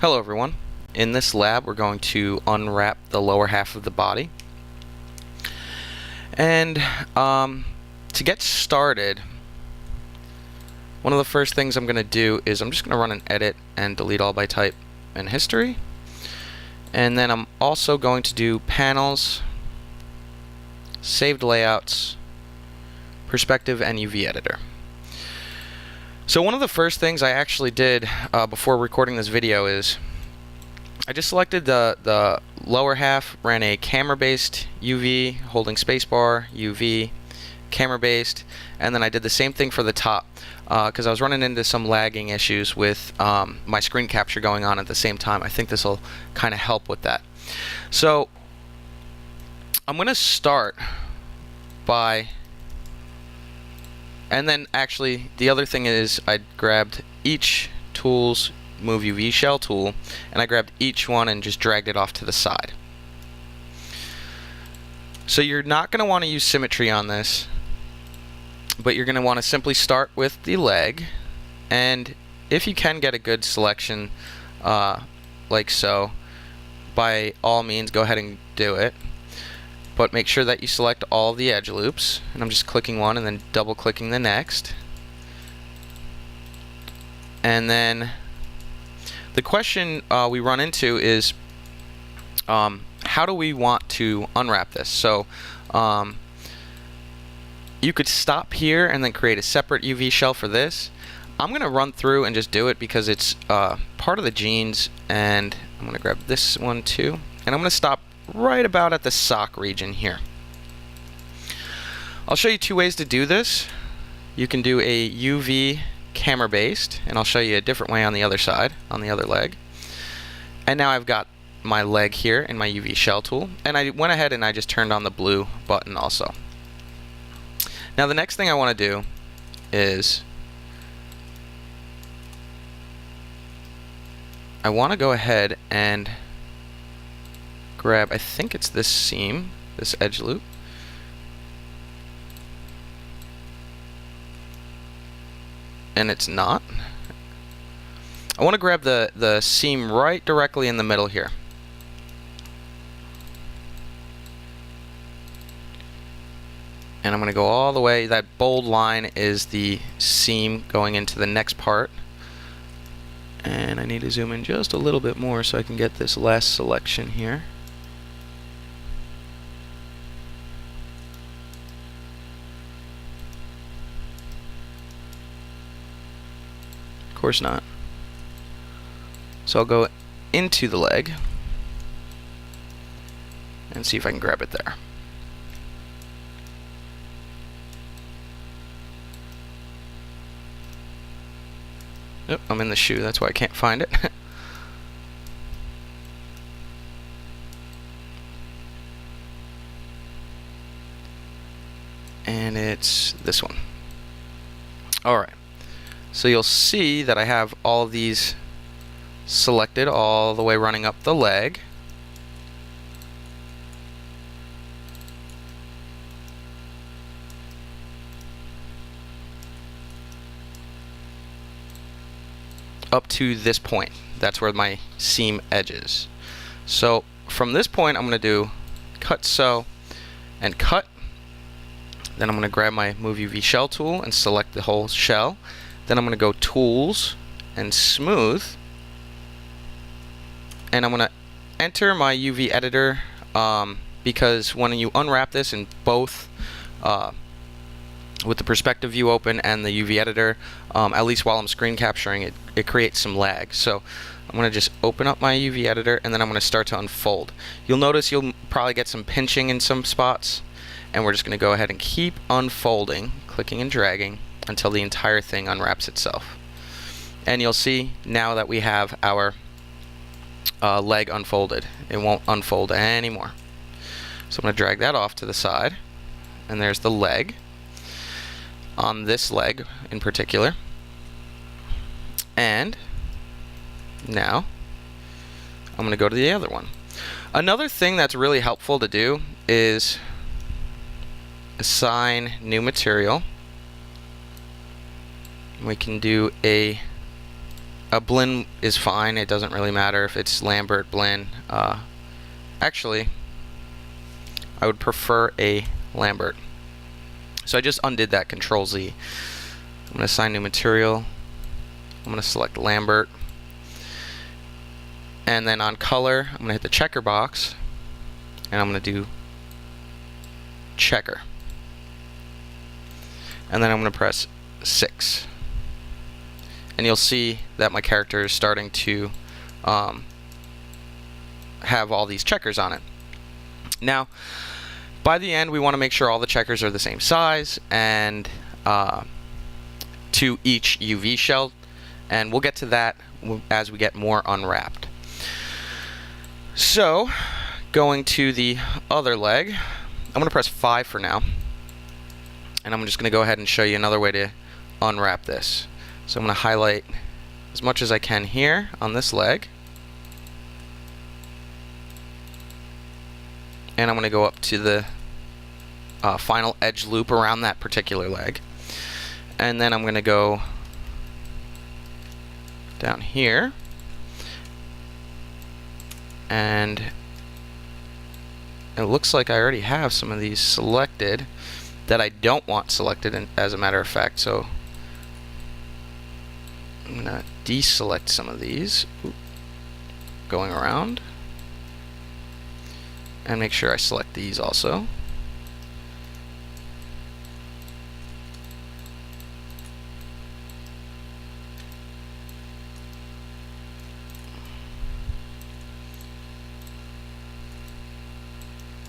Hello everyone. In this lab we're going to unwrap the lower half of the body. And to get started, one of the first things I'm going to do is I'm just going to run an edit and delete all by type and history. And then I'm also going to do panels, saved layouts, perspective, and UV editor. So one of the first things I actually did before recording this video is I just selected the lower half, ran a camera-based UV, holding spacebar, UV, camera-based, and then I did the same thing for the top because I was running into some lagging issues with my screen capture going on at the same time. I think this will kind of help with that. So I'm going to start by... And then actually the other thing is I grabbed each tool's Move UV Shell tool and I grabbed each one and just dragged it off to the side. So you're not going to want to use symmetry on this, but you're going to want to simply start with the leg, and if you can get a good selection like so, by all means go ahead and do it. But make sure that you select all the edge loops, and I'm just clicking one and then double clicking the next. And then the question we run into is how do we want to unwrap this? So you could stop here and then create a separate UV shell for this. I'm going to run through and just do it because it's part of the jeans, and I'm going to grab this one too, and I'm going to stop right about at the sock region here. I'll show you two ways to do this. You can do a UV camera based, and I'll show you a different way on the other side, on the other leg. And now I've got my leg here in my UV shell tool, and I went ahead and I just turned on the blue button also. Now the next thing I want to do is I want to go ahead and grab, I think it's this seam, this edge loop, and it's not. I want to grab the seam right directly in the middle here. And I'm going to go all the way. That bold line is the seam going into the next part. And I need to zoom in just a little bit more so I can get this last selection here. Of course not. So I'll go into the leg and see if I can grab it there. Yep, I'm in the shoe, that's why I can't find it. And it's this one. Alright. So you'll see that I have all of these selected all the way running up the leg. Up to this point. That's where my seam edges. So from this point I'm going to do cut sew and cut. Then I'm going to grab my Move UV Shell tool and select the whole shell. Then I'm going to go Tools and Smooth, and I'm going to enter my UV editor because when you unwrap this in both with the perspective view open and the UV editor, at least while I'm screen capturing it, it creates some lag. So I'm going to just open up my UV editor and then I'm going to start to unfold. You'll notice you'll probably get some pinching in some spots, and we're just going to go ahead and keep unfolding, clicking and dragging until the entire thing unwraps itself. And you'll see now that we have our leg unfolded. It won't unfold anymore. So I'm going to drag that off to the side, and there's the leg on this leg in particular. And now I'm going to go to the other one. Another thing that's really helpful to do is assign new material. We can do a A blend is fine. It doesn't really matter if it's Lambert, blend. Actually, I would prefer a Lambert. So I just undid that, Control Z. I'm going to assign new material. I'm going to select Lambert. And then on color, I'm going to hit the checker box. And I'm going to do checker. And then I'm going to press 6. And you'll see that my character is starting to have all these checkers on it. Now, by the end, we want to make sure all the checkers are the same size and to each UV shell, and we'll get to that as we get more unwrapped. So, going to the other leg, I'm going to press 5 for now, and I'm just going to go ahead and show you another way to unwrap this. So I'm going to highlight as much as I can here on this leg. And I'm going to go up to the final edge loop around that particular leg. And then I'm going to go down here. And it looks like I already have some of these selected that I don't want selected, as a matter of fact. So I'm going to deselect some of these, going around, and make sure I select these also.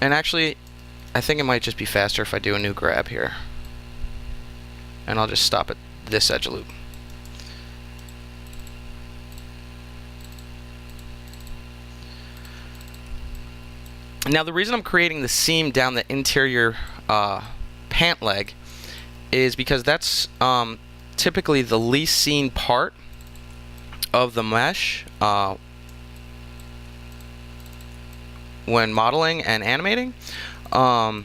And actually, I think it might just be faster if I do a new grab here. And I'll just stop at this edge loop. Now the reason I'm creating the seam down the interior pant leg is because that's typically the least seen part of the mesh when modeling and animating. So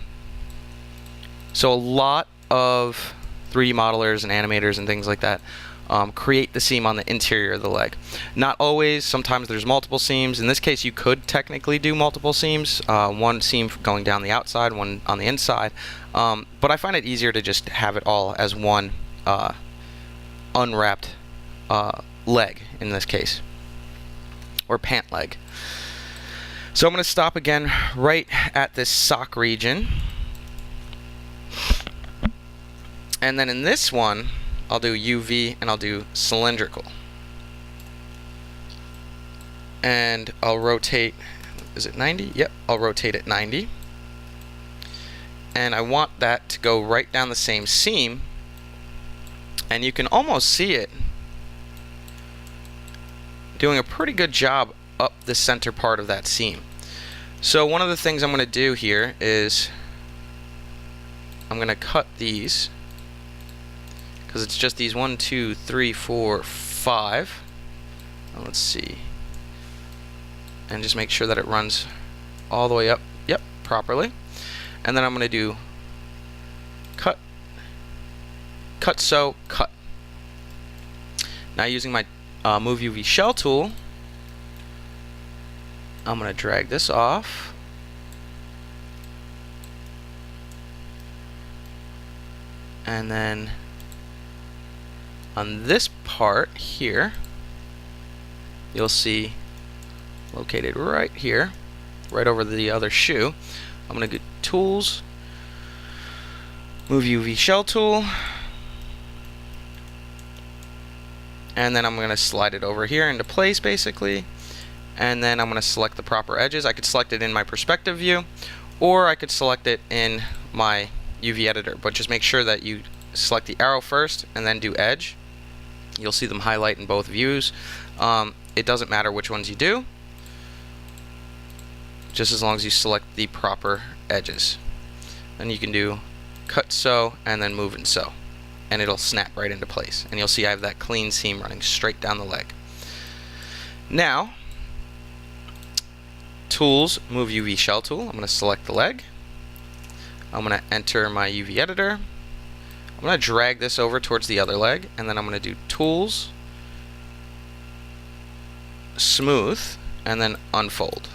a lot of 3D modelers and animators and things like that create the seam on the interior of the leg. Not always. Sometimes there's multiple seams. In this case, you could technically do multiple seams. One seam going down the outside, one on the inside. But I find it easier to just have it all as one unwrapped leg in this case, or pant leg. So I'm going to stop again right at this sock region. And then in this one, I'll do UV and I'll do cylindrical. And I'll rotate, is it 90? Yep, I'll rotate it 90. And I want that to go right down the same seam. And you can almost see it doing a pretty good job up the center part of that seam. So one of the things I'm going to do here is I'm going to cut these, because it's just these 1, 2, 3, 4, 5. Let's see. And just make sure that it runs all the way up, yep, properly. And then I'm going to do cut, cut, sew, cut. Now using my Move UV Shell tool, I'm going to drag this off. And then on this part here, you'll see located right here, right over the other shoe, I'm going to go Tools, Move UV Shell tool, and then I'm going to slide it over here into place basically, and then I'm going to select the proper edges. I could select it in my perspective view, or I could select it in my UV editor, but just make sure that you select the arrow first and then do edge. You'll see them highlight in both views. It doesn't matter which ones you do, just as long as you select the proper edges. Then you can do cut, sew, and then move and sew, and it'll snap right into place. And you'll see I have that clean seam running straight down the leg. Now, Tools, Move UV Shell tool. I'm going to select the leg. I'm going to enter my UV editor. I'm going to drag this over towards the other leg, and then I'm going to do Tools, smooth, and then unfold.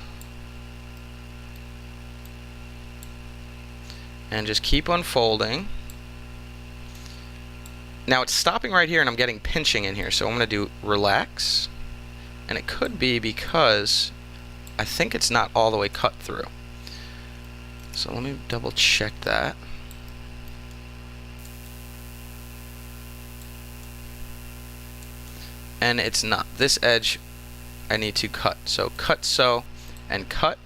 And just keep unfolding. Now it's stopping right here and I'm getting pinching in here, so I'm going to do relax. And it could be because I think it's not all the way cut through. So let me double check that. And it's not. This edge I need to cut. So cut, so, and cut.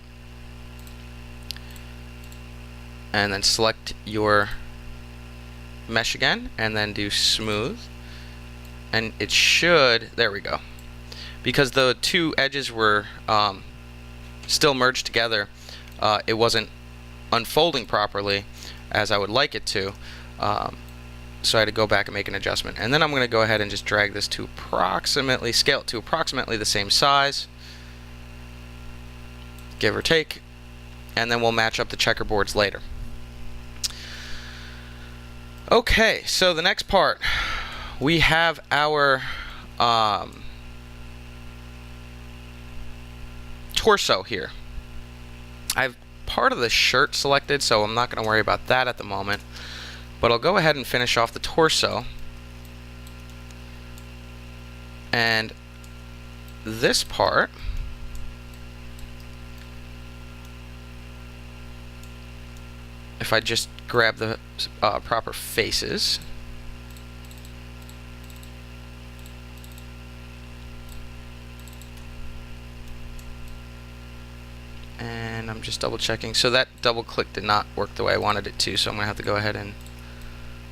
And then select your mesh again, and then do smooth. And it should, there we go. Because the two edges were still merged together, it wasn't unfolding properly as I would like it to. So I had to go back and make an adjustment. And then I'm going to go ahead and just drag this to approximately, scale it to approximately the same size, give or take, and then we'll match up the checkerboards later. Okay, so the next part, we have our torso here. I have part of the shirt selected, so I'm not going to worry about that at the moment. But I'll go ahead and finish off the torso. And this part, if I just grab the proper faces, and I'm just double checking. So that double click did not work the way I wanted it to, so I'm going to have to go ahead and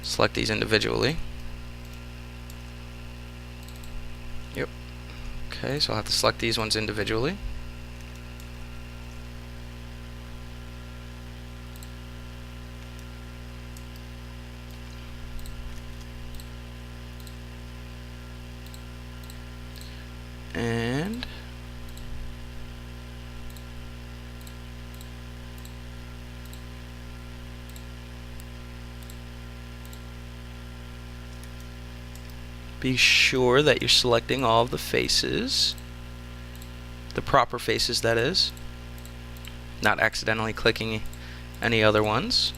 select these individually. Yep. Okay, so I'll have to select these ones individually. And be sure that you're selecting all of the faces, the proper faces that is, not accidentally clicking any other ones.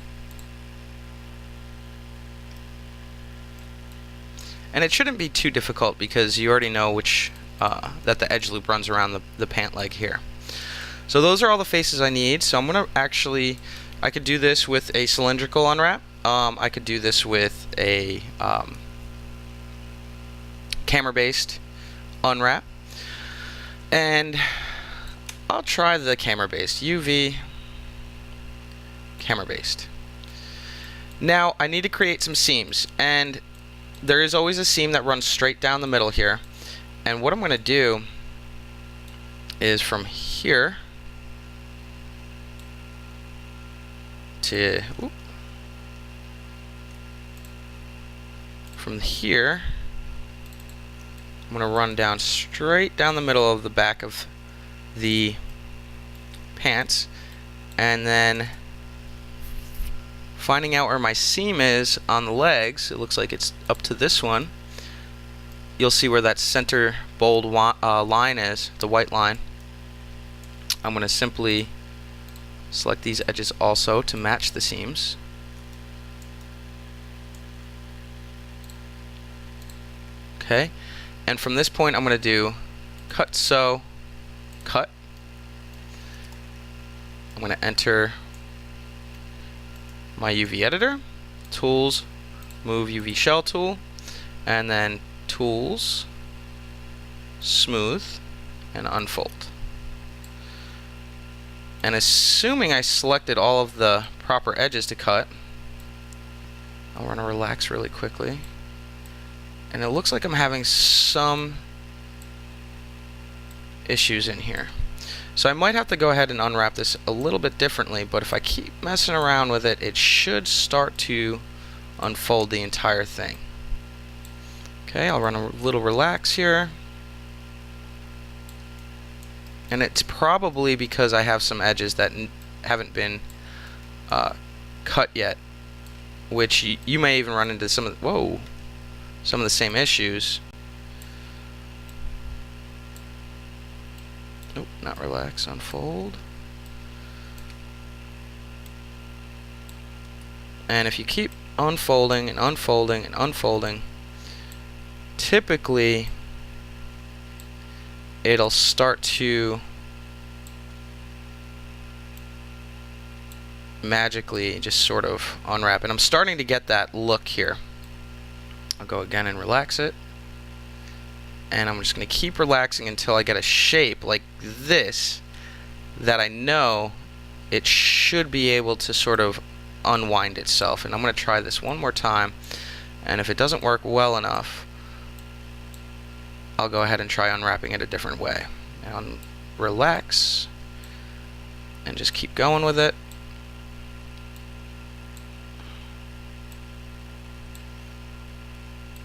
And it shouldn't be too difficult because you already know which that the edge loop runs around the pant leg here. So those are all the faces I need. So I'm gonna actually, I could do this with a cylindrical unwrap. I could do this with a camera-based unwrap, and I'll try the camera-based, UV camera-based. Now I need to create some seams, and there is always a seam that runs straight down the middle here. And what I'm going to do is from here to from here, I'm going to run down straight down the middle of the back of the pants, and then finding out where my seam is on the legs. It looks like it's up to this one. You'll see where that center bold line is, the white line. I'm going to simply select these edges also to match the seams. Okay, and from this point I'm going to do cut, sew, cut. I'm going to enter my UV editor, tools, move UV shell tool, and then tools, smooth, and unfold. And assuming I selected all of the proper edges to cut, I want to relax really quickly. And it looks like I'm having some issues in here. So I might have to go ahead and unwrap this a little bit differently, but if I keep messing around with it, it should start to unfold the entire thing. Okay, I'll run a little relax here. And it's probably because I have some edges that haven't been cut yet, which you may even run into some of the same issues. Nope, not relax, unfold. And if you keep unfolding and unfolding and unfolding, typically it'll start to magically just sort of unwrap. And I'm starting to get that look here. I'll go again and relax it. And I'm just going to keep relaxing until I get a shape like this that I know it should be able to sort of unwind itself. And I'm going to try this one more time, and if it doesn't work well enough, I'll go ahead and try unwrapping it a different way. And relax and just keep going with it.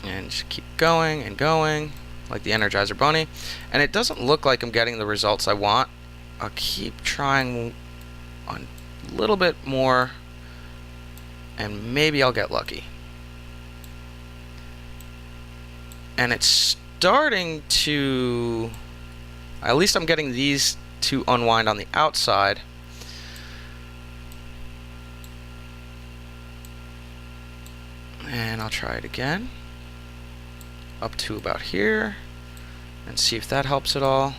And just keep going and going like the Energizer Bunny. And it doesn't look like I'm getting the results I want. I'll keep trying a little bit more, and maybe I'll get lucky. And it's starting to, at least I'm getting these to unwind on the outside. And I'll try it again up to about here and see if that helps at all.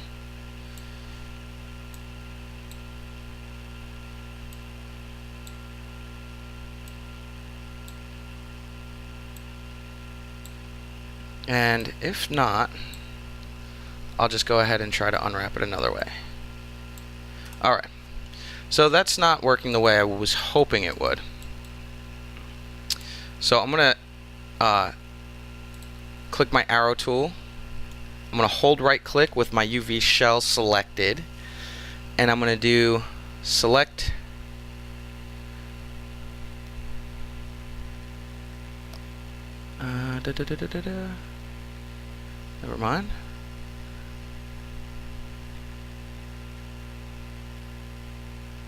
And if not, I'll just go ahead and try to unwrap it another way. Alright, so that's not working the way I was hoping it would. So I'm going to click my arrow tool. I'm going to hold right click with my UV shell selected, and I'm going to do select never mind.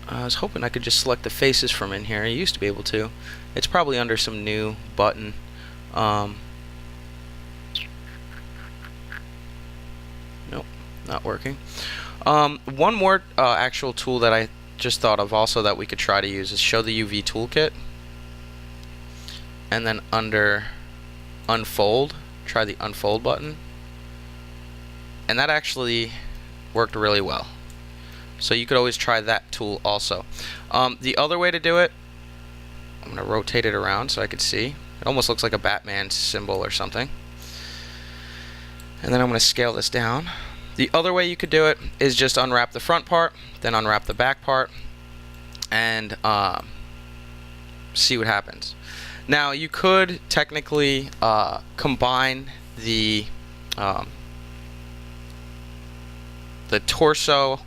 I was hoping I could just select the faces from in here. I used to be able to. It's probably under some new button. Nope, not working. One more actual tool that I just thought of also that we could try to use is show the UV toolkit. And then under unfold, try the unfold button. And that actually worked really well. So you could always try that tool also. The other way to do it, I'm going to rotate it around so I could see. It almost looks like a Batman symbol or something. And then I'm going to scale this down. The other way you could do it is just unwrap the front part, then unwrap the back part, and see what happens. Now you could technically combine the torso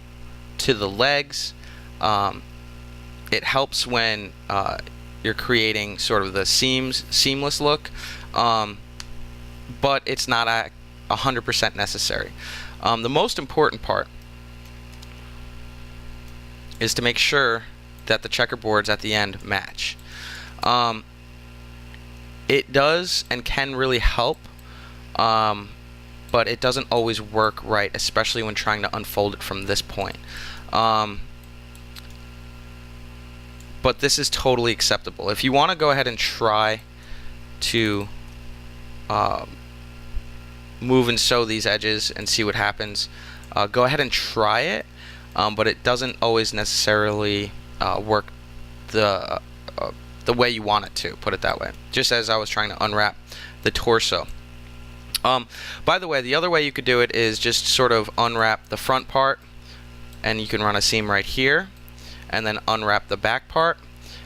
to the legs. It helps when you're creating sort of the seamless look, but it's not 100% necessary. The most important part is to make sure that the checkerboards at the end match. It does and can really help, but it doesn't always work right, especially when trying to unfold it from this point. But this is totally acceptable. If you want to go ahead and try to move and sew these edges and see what happens, go ahead and try it, but it doesn't always necessarily work the way you want it to, put it that way. Just as I was trying to unwrap the torso. By the way, the other way you could do it is just sort of unwrap the front part, and you can run a seam right here, and then unwrap the back part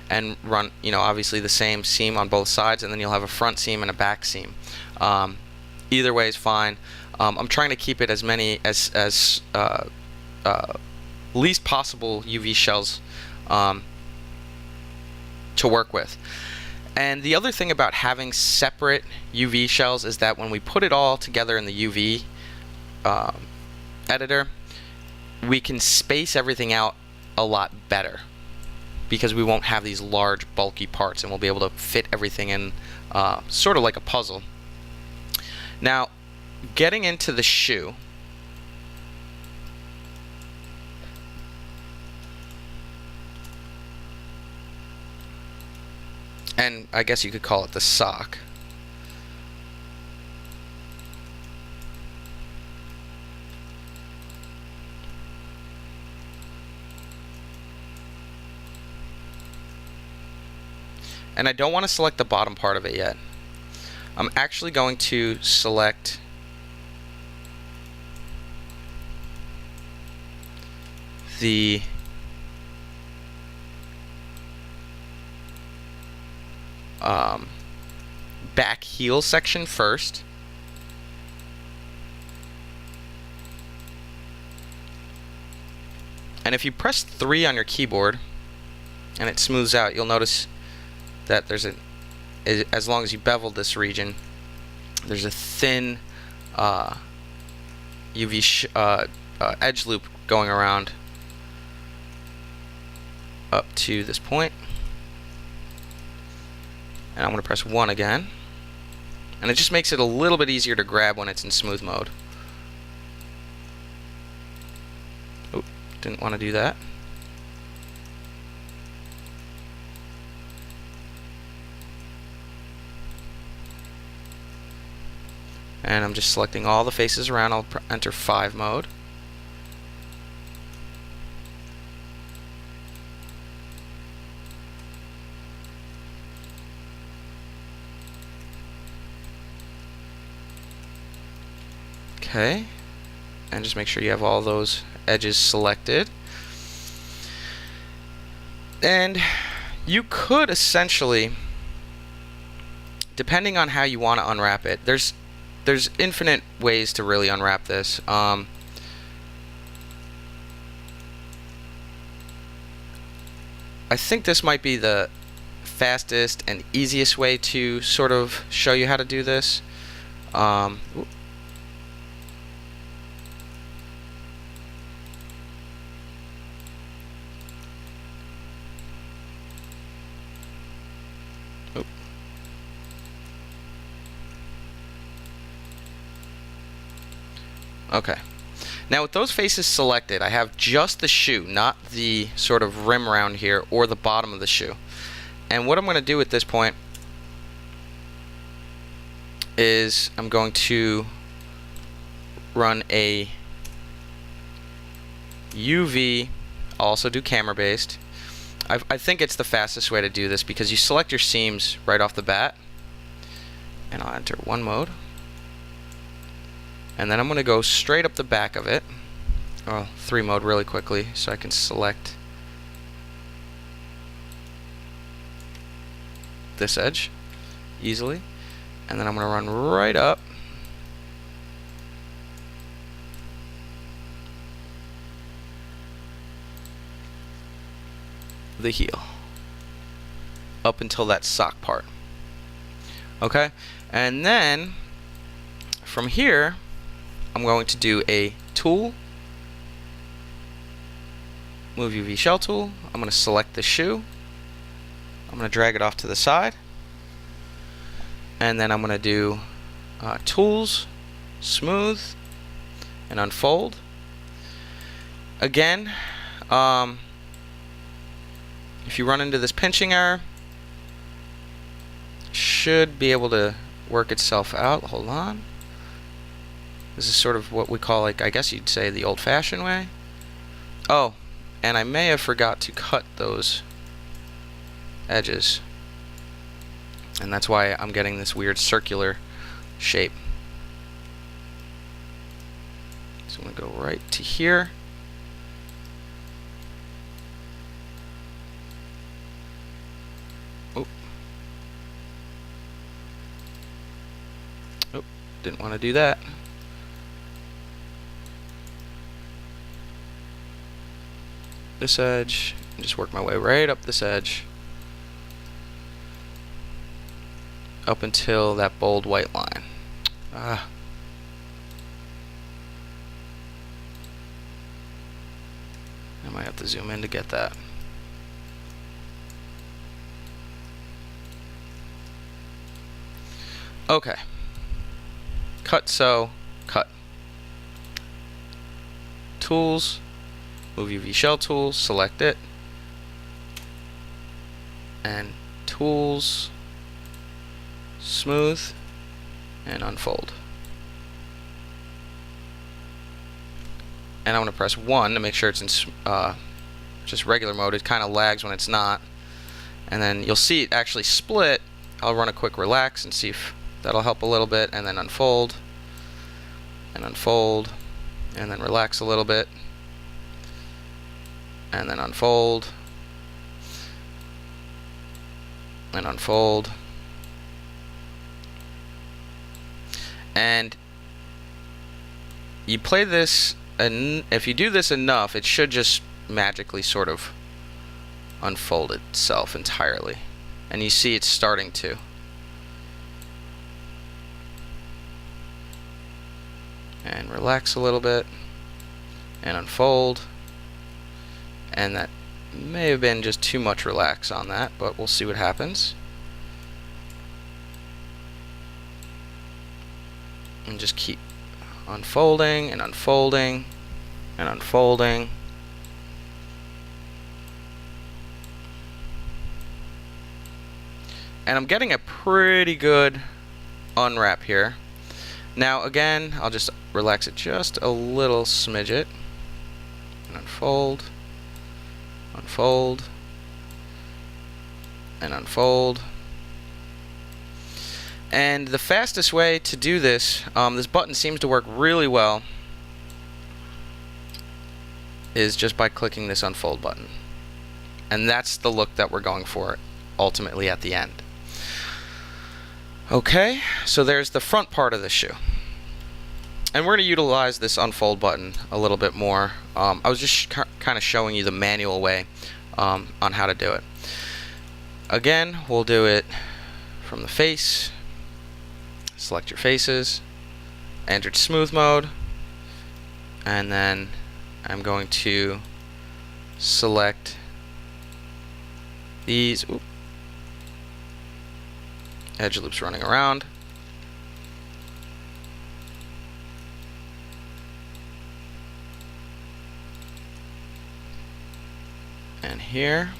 and run, obviously the same seam on both sides, and then you'll have a front seam and a back seam. Either way is fine. I'm trying to keep it as many as least possible UV shells to work with. And the other thing about having separate UV shells is that when we put it all together in the UV editor, we can space everything out a lot better because we won't have these large bulky parts, and we'll be able to fit everything in sort of like a puzzle. Now, getting into the shoe, And I guess you could call it the sock. And I don't want to select the bottom part of it yet. I'm actually going to select the back heel section first. And if you press 3 on your keyboard and it smooths out, you'll notice that there's as long as you bevel this region, there's a thin UV edge loop going around up to this point. And I'm going to press 1 again. And it just makes it a little bit easier to grab when it's in smooth mode. Oh, didn't want to do that. And I'm just selecting all the faces around. I'll enter 5 mode. Okay, and just make sure you have all those edges selected. And you could essentially, depending on how you want to unwrap it, there's infinite ways to really unwrap this. I think this might be the fastest and easiest way to sort of show you how to do this. Okay. Now with those faces selected, I have just the shoe, not the sort of rim around here or the bottom of the shoe. And what I'm going to do at this point is I'm going to run a UV, also do camera based. I think it's the fastest way to do this because you select your seams right off the bat. And I'll enter 1 mode. And then I'm going to go straight up the back of it. Oh, 3 mode really quickly so I can select this edge easily. And then I'm going to run right up the heel up until that sock part. Okay? And then from here I'm going to do a tool, move UV shell tool. I'm going to select the shoe. I'm going to drag it off to the side. And then I'm going to do tools, smooth, and unfold. Again, if you run into this pinching error, should be able to work itself out. Hold on. This is sort of what we call, like, I guess you'd say the old-fashioned way. Oh, and I may have forgot to cut those edges. And that's why I'm getting this weird circular shape. So I'm going to go right to here. Oh. Oh, didn't want to do that. This edge, and just work my way right up this edge up until that bold white line. I might have to zoom in to get that. Okay. Cut, sew, cut. Tools. Move UV shell tool, select it, and Tools, Smooth, and Unfold. And I'm going to press 1 to make sure it's in just regular mode. It kind of lags when it's not. And then you'll see it actually split. I'll run a quick relax and see if that'll help a little bit, and then unfold, and unfold, and then relax a little bit, and then unfold, and unfold. And you play this, and if you do this enough, it should just magically sort of unfold itself entirely. And you see it's starting to. And relax a little bit, and unfold. And that may have been just too much relax on that, but we'll see what happens. And just keep unfolding and unfolding and unfolding. And I'm getting a pretty good unwrap here. Now again, I'll just relax it just a little smidget. And unfold, unfold, and unfold. And the fastest way to do this, this button seems to work really well, is just by clicking this unfold button. And that's the look that we're going for ultimately at the end. Okay, so there's the front part of the shoe. And we're going to utilize this unfold button a little bit more. I was just kind of showing you the manual way on how to do it. Again, we'll do it from the face. Select your faces, enter smooth mode, and then I'm going to select these edge loops running around. And here.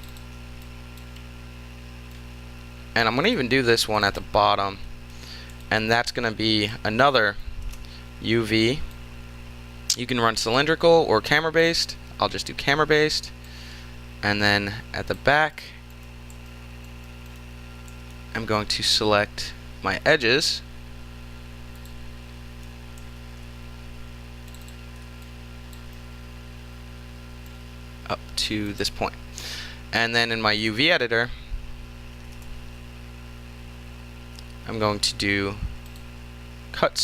And I'm going to even do this one at the bottom. And that's going to be another UV. You can run cylindrical or camera based. I'll just do camera based. And then at the back, I'm going to select my edges. Up to this point. And then in my UV editor, I'm going to do cut,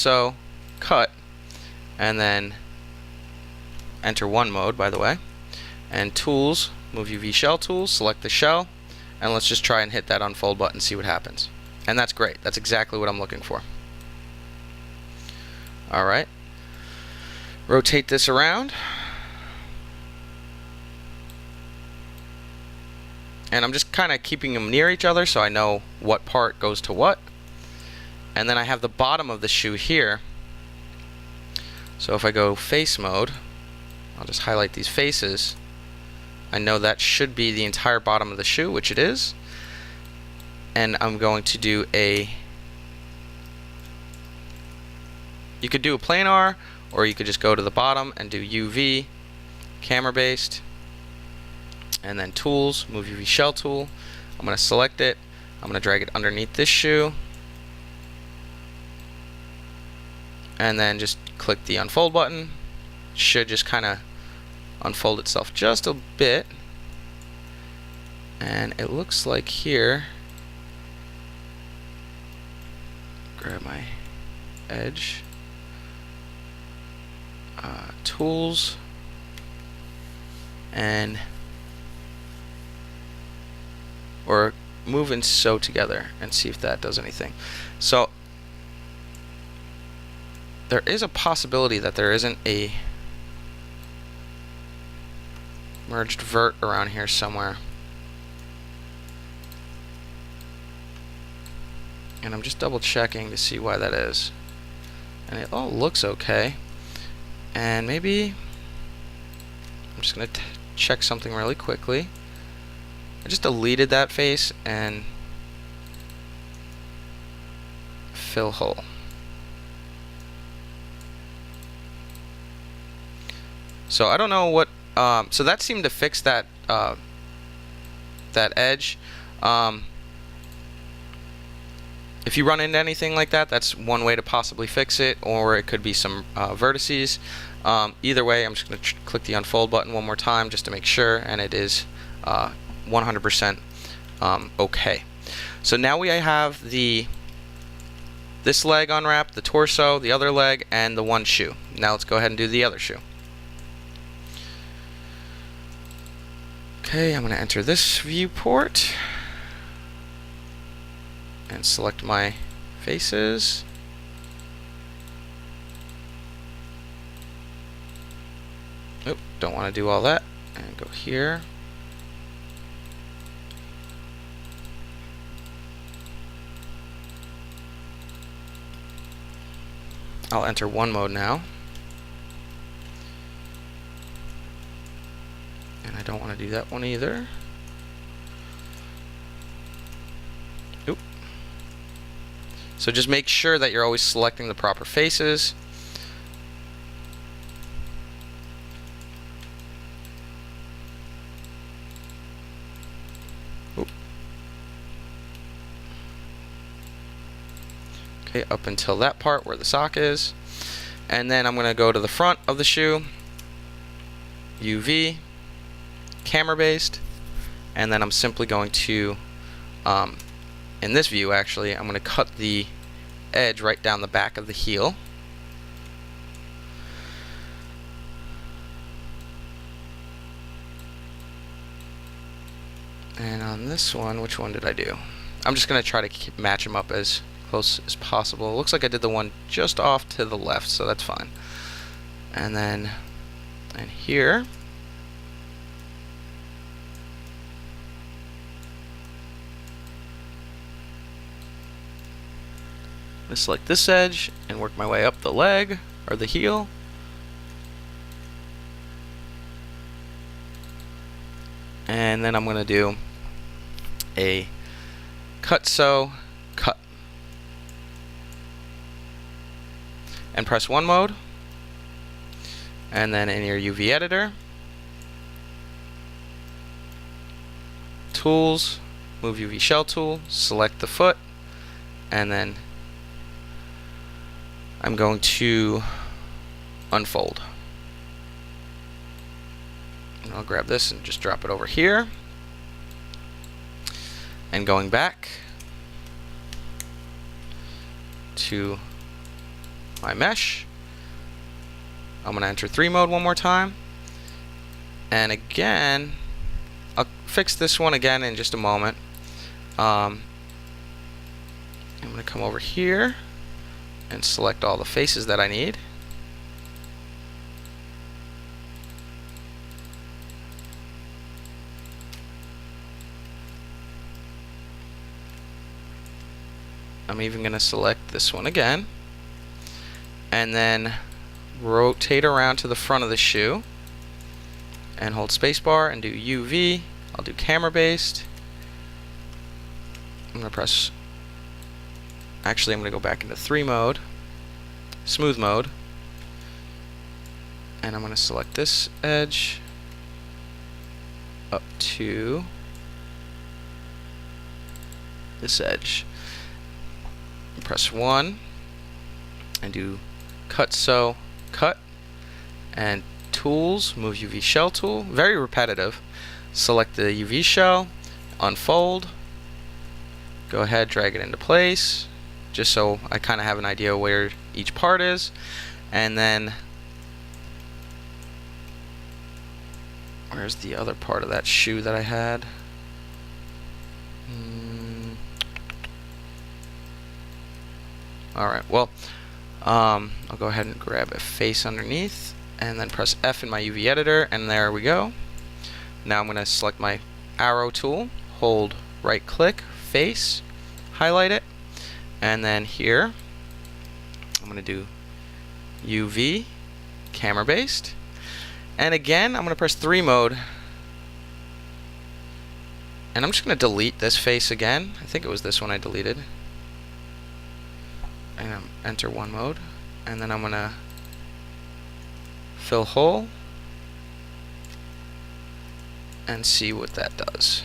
and then enter one mode, by the way, and tools, move UV shell tools, select the shell, and let's just try and hit that unfold button, see what happens. And that's great. That's exactly what I'm looking for. Alright, rotate this around, and I'm just kind of keeping them near each other so I know what part goes to what. And then I have the bottom of the shoe here. So if I go face mode, I'll just highlight these faces. I know that should be the entire bottom of the shoe, which it is. And I'm going to do you could do a planar, or you could just go to the bottom and do UV, camera based, and then tools, move UV shell tool. I'm going to select it. I'm going to drag it underneath this shoe. And then just click the unfold button. It should just kind of unfold itself just a bit. And it looks like here, grab my edge, tools, and or move and sew together and see if that does anything. So there is a possibility that there isn't a merged vert around here somewhere. And I'm just double checking to see why that is. And it all looks okay. And maybe I'm just going to check something really quickly. I just deleted that face, and fill hole. So I don't know what, so that seemed to fix that, that edge. If you run into anything like that, that's one way to possibly fix it, or it could be some vertices. Either way, I'm just going to click the unfold button one more time just to make sure, and it is 100% okay. So now we have this leg unwrapped, the torso, the other leg, and the one shoe. Now let's go ahead and do the other shoe. Okay, I'm going to enter this viewport and select my faces. Nope, don't want to do all that. And go here. I'll enter one mode now. And I don't want to do that one either. Oop. So just make sure that you're always selecting the proper faces. Oop. Okay, up until that part where the sock is. And then I'm going to go to the front of the shoe, UV, camera based, and then I'm simply going to, in this view actually, I'm going to cut the edge right down the back of the heel. And on this one, which one did I do? I'm just going to try to match them up as close as possible. It looks like I did the one just off to the left, so that's fine. And then, and here, I'm going to select this edge and work my way up the leg, or the heel. And then I'm going to do a cut sew, cut. And press one mode. And then in your UV editor, tools, move UV shell tool, select the foot, and then I'm going to unfold. And I'll grab this and just drop it over here. And going back to my mesh, I'm going to enter 3 mode one more time. And again, I'll fix this one again in just a moment. I'm going to come over here and select all the faces that I need. I'm even going to select this one again, and then rotate around to the front of the shoe and hold spacebar and do UV. I'll do camera based. I'm going to press, actually I'm going to go back into 3 mode, smooth mode, and I'm going to select this edge up to this edge. Press 1 and do cut sew, cut, and tools, move UV shell tool, very repetitive. Select the UV shell, unfold, go ahead, drag it into place, just so I kind of have an idea where each part is. And then, where's the other part of that shoe that I had? Alright, well, I'll go ahead and grab a face underneath and then press F in my UV editor, and there we go. Now I'm going to select my arrow tool, hold right click, face, highlight it, and then here I'm going to do UV, camera based, and again I'm going to press 3 mode, and I'm just going to delete this face again. I think it was this one I deleted. and enter one mode, and then I'm going to fill hole and see what that does.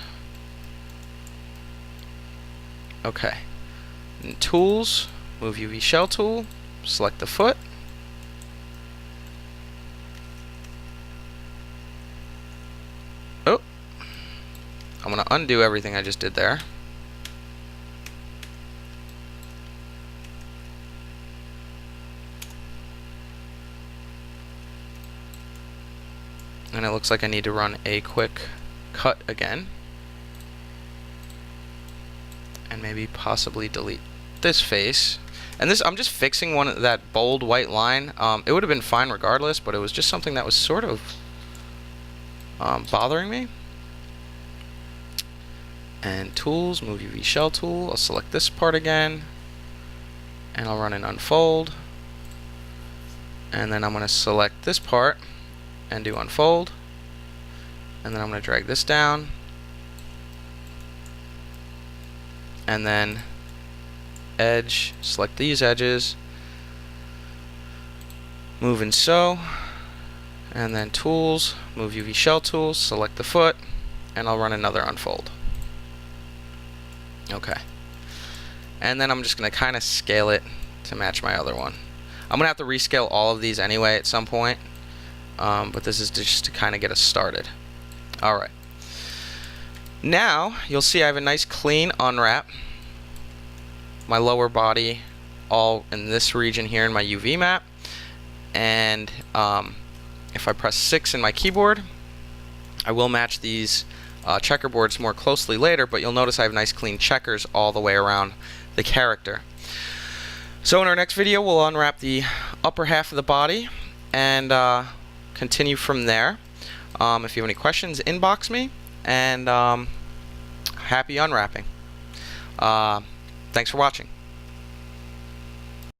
Okay. In tools, move UV shell tool, select the foot. Oh, I'm going to undo everything I just did there. And it looks like I need to run a quick cut again. And maybe possibly delete this face. And this, I'm just fixing that bold white line. It would have been fine regardless, but it was just something that was sort of bothering me. And tools, move UV shell tool. I'll select this part again, and I'll run an unfold. And then I'm going to select this part and do unfold. And then I'm going to drag this down. And then edge, select these edges, move and sew, and then tools, move UV shell tool, select the foot, and I'll run another unfold. Okay. And then I'm just going to kind of scale it to match my other one. I'm going to have to rescale all of these anyway at some point, but this is just to kind of get us started. Alright. Now, you'll see I have a nice clean unwrap. My lower body all in this region here in my UV map. And if I press 6 in my keyboard, I will match these checkerboards more closely later, but you'll notice I have nice clean checkers all the way around the character. So in our next video, we'll unwrap the upper half of the body and continue from there. If you have any questions, inbox me, and happy unwrapping. Thanks for watching.